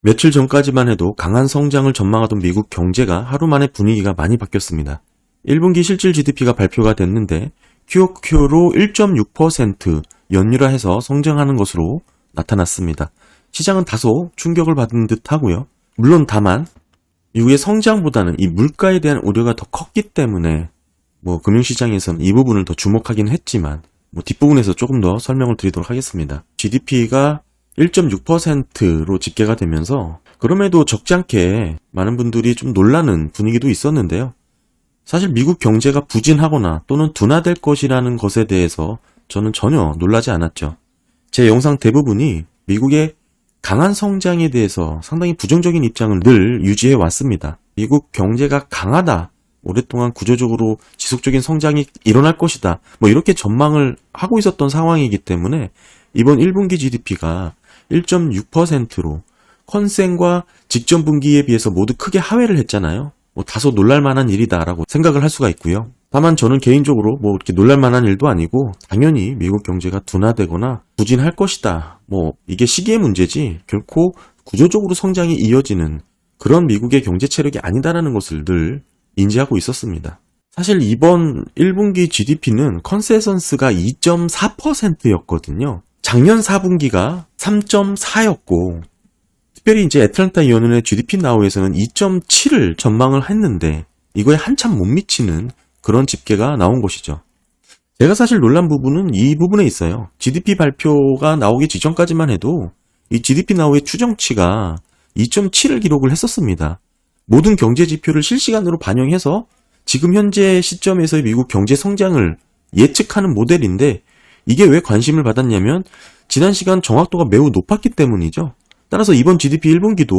며칠 전까지만 해도 강한 성장을 전망하던 미국 경제가 하루 만에 분위기가 많이 바뀌었습니다. 1분기 실질 GDP가 발표가 됐는데 QOQ로 1.6% 연율화해서 성장하는 것으로 나타났습니다. 시장은 다소 충격을 받은 듯 하고요. 물론 다만 미국의 성장보다는 이 물가에 대한 우려가 더 컸기 때문에 금융시장에서는 이 부분을 더 주목하긴 했지만 뒷부분에서 조금 더 설명을 드리도록 하겠습니다. GDP가 1.6%로 집계가 되면서 그럼에도 적지 않게 많은 분들이 좀 놀라는 분위기도 있었는데요. 사실 미국 경제가 부진하거나 또는 둔화될 것이라는 것에 대해서 저는 전혀 놀라지 않았죠. 제 영상 대부분이 미국의 강한 성장에 대해서 상당히 부정적인 입장을 늘 유지해 왔습니다. 미국 경제가 강하다, 오랫동안 구조적으로 지속적인 성장이 일어날 것이다, 이렇게 전망을 하고 있었던 상황이기 때문에 이번 1분기 GDP가 1.6%로 컨센과 직전 분기에 비해서 모두 크게 하회를 했잖아요. 다소 놀랄만한 일이다라고 생각을 할 수가 있고요. 다만 저는 개인적으로 이렇게 놀랄만한 일도 아니고 당연히 미국 경제가 둔화되거나 부진할 것이다. 이게 시기의 문제지 결코 구조적으로 성장이 이어지는 그런 미국의 경제 체력이 아니다라는 것을 늘 인지하고 있었습니다. 사실 이번 1분기 GDP는 컨센서스가 2.4%였거든요. 작년 4분기가 3.4였고 특별히 이제 애틀랜타 연은의 GDP 나우에서는 2.7을 전망을 했는데 이거에 한참 못 미치는 그런 집계가 나온 것이죠. 제가 사실 놀란 부분은 이 부분에 있어요. GDP 발표가 나오기 직전까지만 해도 이 GDP 나우의 추정치가 2.7을 기록을 했었습니다. 모든 경제 지표를 실시간으로 반영해서 지금 현재 시점에서의 미국 경제 성장을 예측하는 모델인데 이게 왜 관심을 받았냐면 지난 시간 정확도가 매우 높았기 때문이죠. 따라서 이번 GDP 1분기도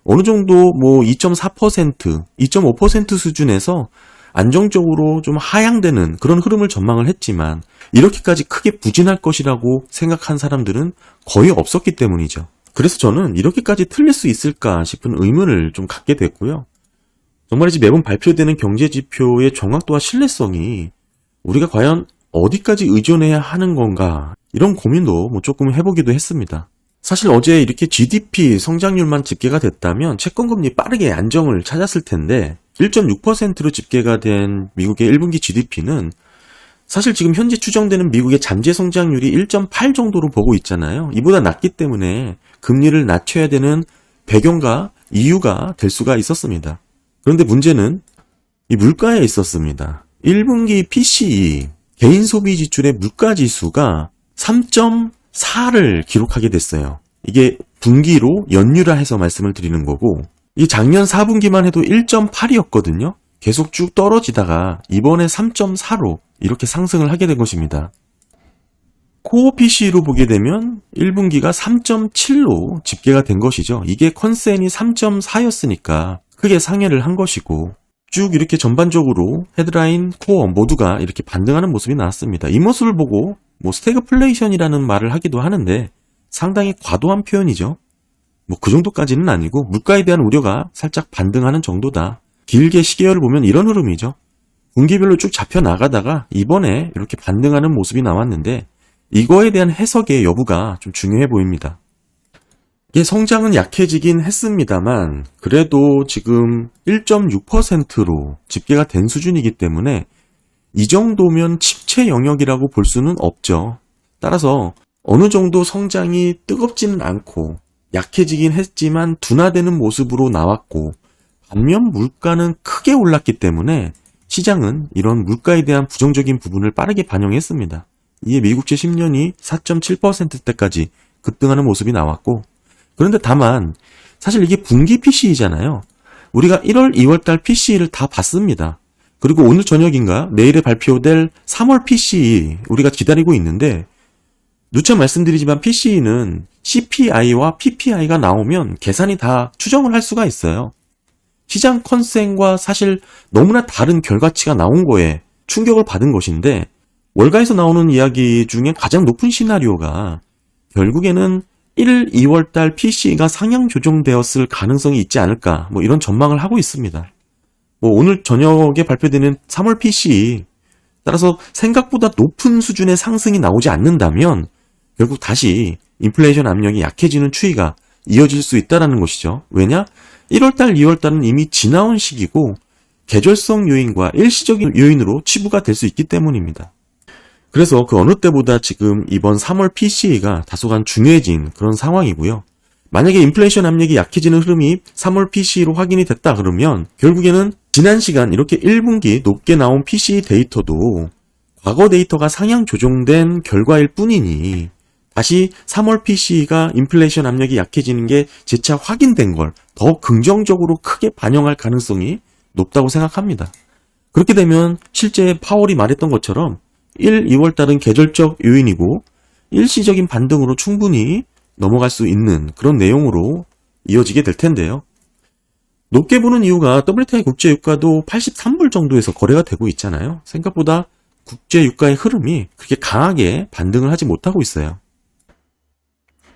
어느 정도 2.4%, 2.5% 수준에서 안정적으로 좀 하향되는 그런 흐름을 전망을 했지만 이렇게까지 크게 부진할 것이라고 생각한 사람들은 거의 없었기 때문이죠. 그래서 저는 이렇게까지 틀릴 수 있을까 싶은 의문을 좀 갖게 됐고요. 정말이지 매번 발표되는 경제지표의 정확도와 신뢰성이 우리가 과연 어디까지 의존해야 하는 건가 이런 고민도 조금 해보기도 했습니다. 사실 어제 이렇게 GDP 성장률만 집계가 됐다면 채권금리 빠르게 안정을 찾았을 텐데 1.6%로 집계가 된 미국의 1분기 GDP는 사실 지금 현재 추정되는 미국의 잠재 성장률이 1.8 정도로 보고 있잖아요. 이보다 낮기 때문에 금리를 낮춰야 되는 배경과 이유가 될 수가 있었습니다. 그런데 문제는 이 물가에 있었습니다. 1분기 PCE 개인 소비 지출의 물가 지수가 3.4를 기록하게 됐어요. 이게 분기로 연율화해서 말씀을 드리는 거고 이 작년 4분기만 해도 1.8이었거든요. 계속 쭉 떨어지다가 이번에 3.4로 이렇게 상승을 하게 된 것입니다. 코어 PC로 보게 되면 1분기가 3.7로 집계가 된 것이죠. 이게 컨센이 3.4였으니까 크게 상회를 한 것이고 쭉 이렇게 전반적으로 헤드라인, 코어 모두가 이렇게 반등하는 모습이 나왔습니다. 이 모습을 보고 스태그플레이션이라는 말을 하기도 하는데 상당히 과도한 표현이죠. 그 정도까지는 아니고 물가에 대한 우려가 살짝 반등하는 정도다. 길게 시계열을 보면 이런 흐름이죠. 분기별로 쭉 잡혀 나가다가 이번에 이렇게 반등하는 모습이 나왔는데 이거에 대한 해석의 여부가 좀 중요해 보입니다. 이게 성장은 약해지긴 했습니다만 그래도 지금 1.6%로 집계가 된 수준이기 때문에 이 정도면 침체 영역이라고 볼 수는 없죠. 따라서 어느 정도 성장이 뜨겁지는 않고 약해지긴 했지만 둔화되는 모습으로 나왔고 반면 물가는 크게 올랐기 때문에 시장은 이런 물가에 대한 부정적인 부분을 빠르게 반영했습니다. 이에 미국채 10년이 4.7%대까지 급등하는 모습이 나왔고 그런데 다만 사실 이게 분기 PC이잖아요. 우리가 1월, 2월달 PC를 다 봤습니다. 그리고 오늘 저녁인가 내일에 발표될 3월 PCE 우리가 기다리고 있는데 누차 말씀드리지만 PCE는 CPI와 PPI가 나오면 계산이 다 추정을 할 수가 있어요. 시장 컨센과 사실 너무나 다른 결과치가 나온 거에 충격을 받은 것인데 월가에서 나오는 이야기 중에 가장 높은 시나리오가 결국에는 1, 2월달 PCE가 상향 조정되었을 가능성이 있지 않을까 이런 전망을 하고 있습니다. 오늘 저녁에 발표되는 3월 PCE 따라서 생각보다 높은 수준의 상승이 나오지 않는다면 결국 다시 인플레이션 압력이 약해지는 추이가 이어질 수 있다는 것이죠. 왜냐? 1월달, 2월달은 이미 지나온 시기고 계절성 요인과 일시적인 요인으로 치부가 될 수 있기 때문입니다. 그래서 그 어느 때보다 지금 이번 3월 PCE가 다소간 중요해진 그런 상황이고요. 만약에 인플레이션 압력이 약해지는 흐름이 3월 PCE로 확인이 됐다 그러면 결국에는 지난 시간 이렇게 1분기 높게 나온 PCE 데이터도 과거 데이터가 상향 조정된 결과일 뿐이니 다시 3월 PCE가 인플레이션 압력이 약해지는 게 재차 확인된 걸 더 긍정적으로 크게 반영할 가능성이 높다고 생각합니다. 그렇게 되면 실제 파월이 말했던 것처럼 1, 2월 달은 계절적 요인이고 일시적인 반등으로 충분히 넘어갈 수 있는 그런 내용으로 이어지게 될 텐데요. 높게 보는 이유가 WTI 국제유가도 83불 정도에서 거래가 되고 있잖아요. 생각보다 국제유가의 흐름이 그렇게 강하게 반등을 하지 못하고 있어요.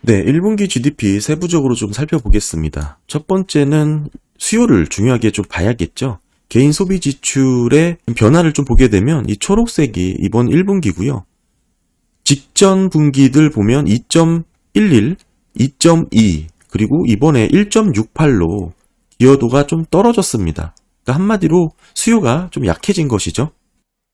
네, 1분기 GDP 세부적으로 좀 살펴보겠습니다. 첫 번째는 수요를 중요하게 좀 봐야겠죠. 개인 소비 지출의 변화를 좀 보게 되면 이 초록색이 이번 1분기고요. 직전 분기들 보면 2.11, 2.2 그리고 이번에 1.68로 기여도가 좀 떨어졌습니다. 그러니까 한마디로 수요가 좀 약해진 것이죠.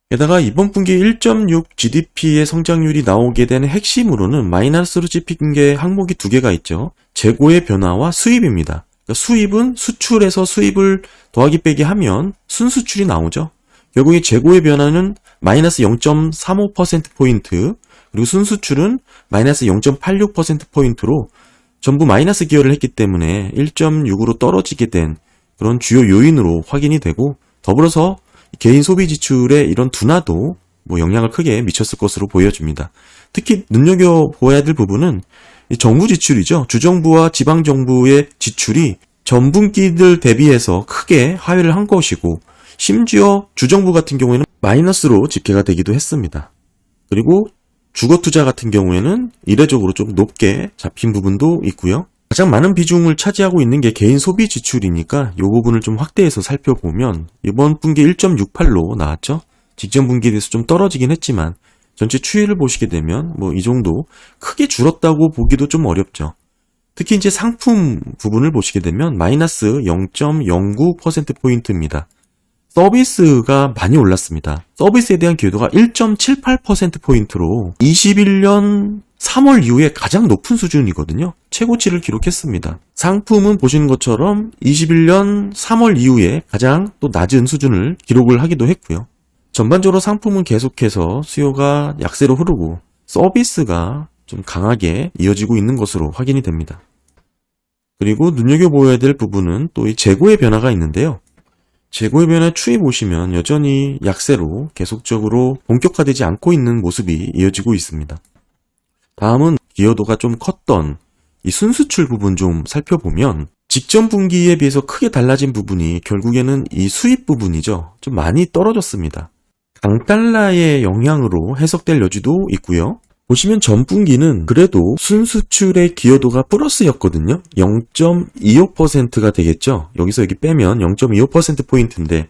게다가 이번 분기 1.6 GDP의 성장률이 나오게 되는 핵심으로는 마이너스로 찝힌 게 항목이 두 개가 있죠. 재고의 변화와 수입입니다. 그러니까 수입은 수출에서 수입을 더하기 빼기 하면 순수출이 나오죠. 결국 이 재고의 변화는 마이너스 0.35%포인트 그리고 순수출은 마이너스 0.86%포인트로 전부 마이너스 기여를 했기 때문에 1.6으로 떨어지게 된 그런 주요 요인으로 확인이 되고 더불어서 개인 소비 지출의 이런 둔화도 영향을 크게 미쳤을 것으로 보여집니다. 특히 눈여겨보아야 될 부분은 정부 지출이죠. 주정부와 지방정부의 지출이 전분기들 대비해서 크게 하회를 한 것이고 심지어 주정부 같은 경우에는 마이너스로 집계가 되기도 했습니다. 그리고 주거투자 같은 경우에는 이례적으로 좀 높게 잡힌 부분도 있고요. 가장 많은 비중을 차지하고 있는 게 개인 소비 지출이니까 이 부분을 좀 확대해서 살펴보면 이번 분기 1.68로 나왔죠. 직전 분기에 비해서 좀 떨어지긴 했지만 전체 추이를 보시게 되면 이 정도 크게 줄었다고 보기도 좀 어렵죠. 특히 이제 상품 부분을 보시게 되면 마이너스 0.09%포인트입니다. 서비스가 많이 올랐습니다. 서비스에 대한 기여도가 1.78%포인트로 21년 3월 이후에 가장 높은 수준이거든요. 최고치를 기록했습니다. 상품은 보시는 것처럼 21년 3월 이후에 가장 또 낮은 수준을 기록을 하기도 했고요. 전반적으로 상품은 계속해서 수요가 약세로 흐르고 서비스가 좀 강하게 이어지고 있는 것으로 확인이 됩니다. 그리고 눈여겨보아야 될 부분은 또 이 재고의 변화가 있는데요. 재고의 변화 추이 보시면 여전히 약세로 계속적으로 본격화되지 않고 있는 모습이 이어지고 있습니다. 다음은 기여도가 좀 컸던 이 순수출 부분 좀 살펴보면 직전 분기에 비해서 크게 달라진 부분이 결국에는 이 수입 부분이죠. 좀 많이 떨어졌습니다. 강달러의 영향으로 해석될 여지도 있고요. 보시면 전 분기는 그래도 순수출의 기여도가 플러스였거든요. 0.25%가 되겠죠. 여기서 여기 빼면 0.25%포인트인데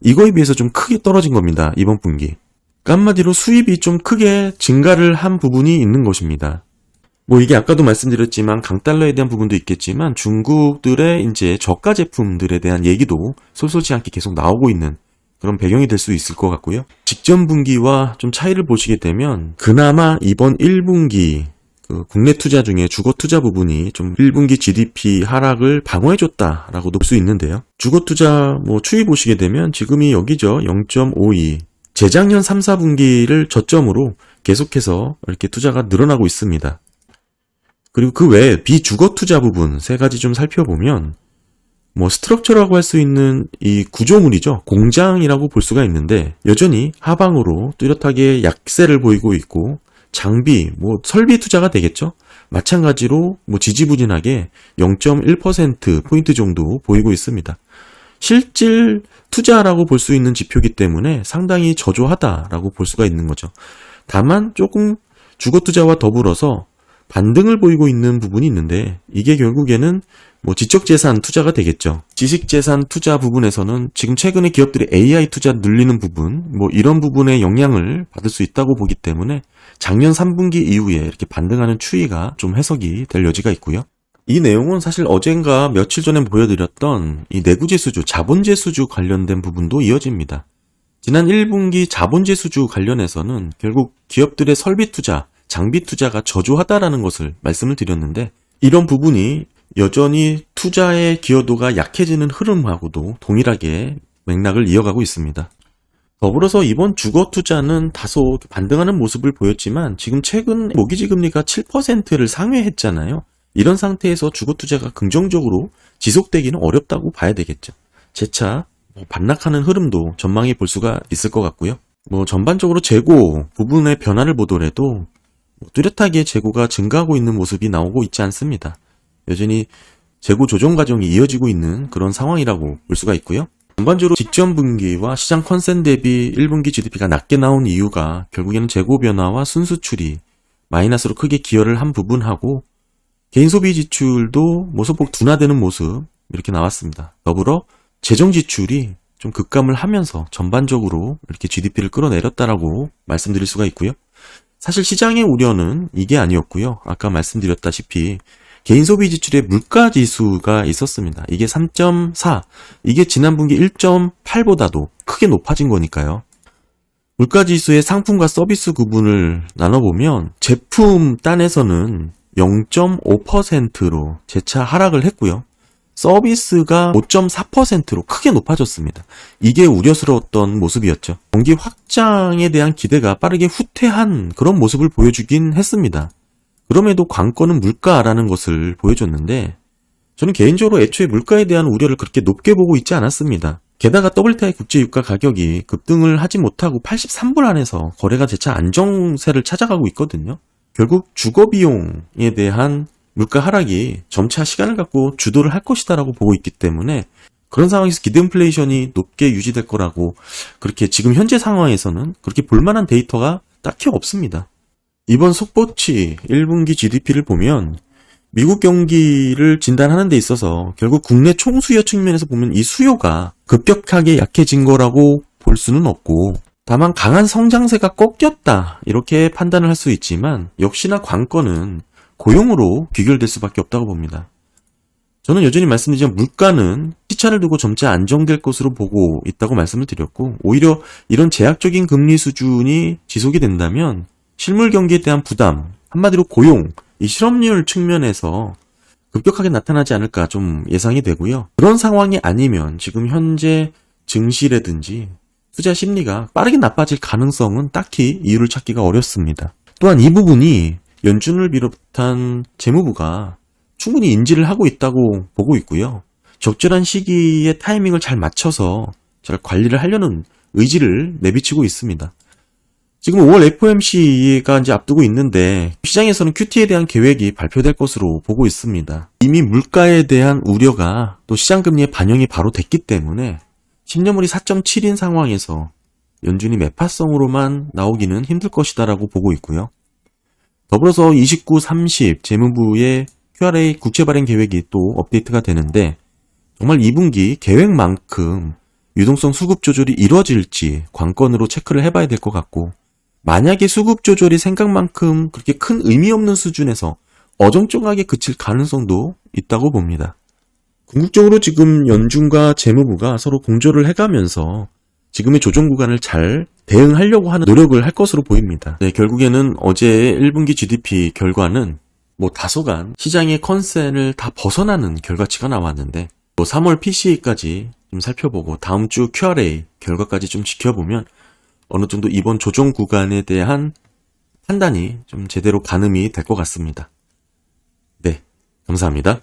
이거에 비해서 좀 크게 떨어진 겁니다. 이번 분기. 한마디로 수입이 좀 크게 증가를 한 부분이 있는 것입니다. 이게 아까도 말씀드렸지만 강달러에 대한 부분도 있겠지만 중국들의 이제 저가 제품들에 대한 얘기도 솔솔치 않게 계속 나오고 있는 그런 배경이 될 수 있을 것 같고요. 직전 분기와 좀 차이를 보시게 되면 그나마 이번 1분기 국내 투자 중에 주거 투자 부분이 좀 1분기 GDP 하락을 방어해줬다라고 볼 수 있는데요. 주거 투자 추이 보시게 되면 지금이 여기죠. 0.52. 재작년 3, 4분기를 저점으로 계속해서 이렇게 투자가 늘어나고 있습니다. 그리고 그 외에 비주거 투자 부분 세 가지 좀 살펴보면 스트럭처라고 할 수 있는 이 구조물이죠. 공장이라고 볼 수가 있는데 여전히 하방으로 뚜렷하게 약세를 보이고 있고 장비, 설비 투자가 되겠죠. 마찬가지로 지지부진하게 0.1%포인트 정도 보이고 있습니다. 실질 투자라고 볼 수 있는 지표이기 때문에 상당히 저조하다라고 볼 수가 있는 거죠. 다만 조금 주거투자와 더불어서 반등을 보이고 있는 부분이 있는데 이게 결국에는 지적재산 투자가 되겠죠. 지식재산 투자 부분에서는 지금 최근에 기업들이 AI 투자 늘리는 부분 이런 부분에 영향을 받을 수 있다고 보기 때문에 작년 3분기 이후에 이렇게 반등하는 추이가 좀 해석이 될 여지가 있고요. 이 내용은 사실 어젠가 며칠 전에 보여드렸던 이 내구재수주, 자본재수주 관련된 부분도 이어집니다. 지난 1분기 자본재수주 관련해서는 결국 기업들의 설비 투자, 장비 투자가 저조하다라는 것을 말씀을 드렸는데, 이런 부분이 여전히 투자의 기여도가 약해지는 흐름하고도 동일하게 맥락을 이어가고 있습니다. 더불어서 이번 주거 투자는 다소 반등하는 모습을 보였지만 지금 최근 모기지 금리가 7%를 상회했잖아요. 이런 상태에서 주거 투자가 긍정적으로 지속되기는 어렵다고 봐야 되겠죠. 재차 반락하는 흐름도 전망해 볼 수가 있을 것 같고요. 전반적으로 재고 부분의 변화를 보더라도 뚜렷하게 재고가 증가하고 있는 모습이 나오고 있지 않습니다. 여전히 재고 조정 과정이 이어지고 있는 그런 상황이라고 볼 수가 있고요. 전반적으로 직전 분기와 시장 컨센 대비 1분기 GDP가 낮게 나온 이유가 결국에는 재고 변화와 순수출이 마이너스로 크게 기여를 한 부분하고 개인 소비 지출도 소폭 둔화되는 모습 이렇게 나왔습니다. 더불어 재정 지출이 좀 급감을 하면서 전반적으로 이렇게 GDP를 끌어내렸다라고 말씀드릴 수가 있고요. 사실 시장의 우려는 이게 아니었고요. 아까 말씀드렸다시피 개인 소비 지출의 물가 지수가 있었습니다. 이게 3.4, 이게 지난 분기 1.8보다도 크게 높아진 거니까요. 물가 지수의 상품과 서비스 구분을 나눠보면 제품 단에서는 0.5%로 재차 하락을 했고요. 서비스가 5.4%로 크게 높아졌습니다. 이게 우려스러웠던 모습이었죠. 경기 확장에 대한 기대가 빠르게 후퇴한 그런 모습을 보여주긴 했습니다. 그럼에도 관건은 물가라는 것을 보여줬는데 저는 개인적으로 애초에 물가에 대한 우려를 그렇게 높게 보고 있지 않았습니다. 게다가 WTI 국제유가 가격이 급등을 하지 못하고 83불 안에서 거래가 재차 안정세를 찾아가고 있거든요. 결국 주거비용에 대한 물가 하락이 점차 시간을 갖고 주도를 할 것이다 라고 보고 있기 때문에 그런 상황에서 기대 인플레이션이 높게 유지될 거라고 그렇게 지금 현재 상황에서는 그렇게 볼만한 데이터가 딱히 없습니다. 이번 속보치 1분기 GDP를 보면 미국 경기를 진단하는 데 있어서 결국 국내 총수요 측면에서 보면 이 수요가 급격하게 약해진 거라고 볼 수는 없고 다만 강한 성장세가 꺾였다 이렇게 판단을 할 수 있지만 역시나 관건은 고용으로 귀결될 수밖에 없다고 봅니다. 저는 여전히 말씀드리지만 물가는 시차를 두고 점차 안정될 것으로 보고 있다고 말씀을 드렸고 오히려 이런 제약적인 금리 수준이 지속이 된다면 실물 경기에 대한 부담, 한마디로 고용, 이 실업률 측면에서 급격하게 나타나지 않을까 좀 예상이 되고요. 그런 상황이 아니면 지금 현재 증시라든지 투자 심리가 빠르게 나빠질 가능성은 딱히 이유를 찾기가 어렵습니다. 또한 이 부분이 연준을 비롯한 재무부가 충분히 인지를 하고 있다고 보고 있고요. 적절한 시기에 타이밍을 잘 맞춰서 잘 관리를 하려는 의지를 내비치고 있습니다. 지금 5월 FOMC가 이제 앞두고 있는데 시장에서는 QT에 대한 계획이 발표될 것으로 보고 있습니다. 이미 물가에 대한 우려가 또 시장 금리에 반영이 바로 됐기 때문에 10년물이 4.7인 상황에서 연준이 매파성으로만 나오기는 힘들 것이다라고 보고 있고요. 더불어서 29, 30 재무부의 QRA 국채 발행 계획이 또 업데이트가 되는데 정말 2분기 계획만큼 유동성 수급 조절이 이루어질지 관건으로 체크를 해봐야 될 것 같고 만약에 수급 조절이 생각만큼 그렇게 큰 의미 없는 수준에서 어정쩡하게 그칠 가능성도 있다고 봅니다. 궁극적으로 지금 연준과 재무부가 서로 공조를 해가면서 지금의 조정 구간을 잘 대응하려고 하는 노력을 할 것으로 보입니다. 네, 결국에는 어제 1분기 GDP 결과는 다소간 시장의 컨센을 다 벗어나는 결과치가 나왔는데 3월 PCE까지 좀 살펴보고 다음 주 QRA 결과까지 좀 지켜보면 어느 정도 이번 조정 구간에 대한 판단이 좀 제대로 가늠이 될 것 같습니다. 네, 감사합니다.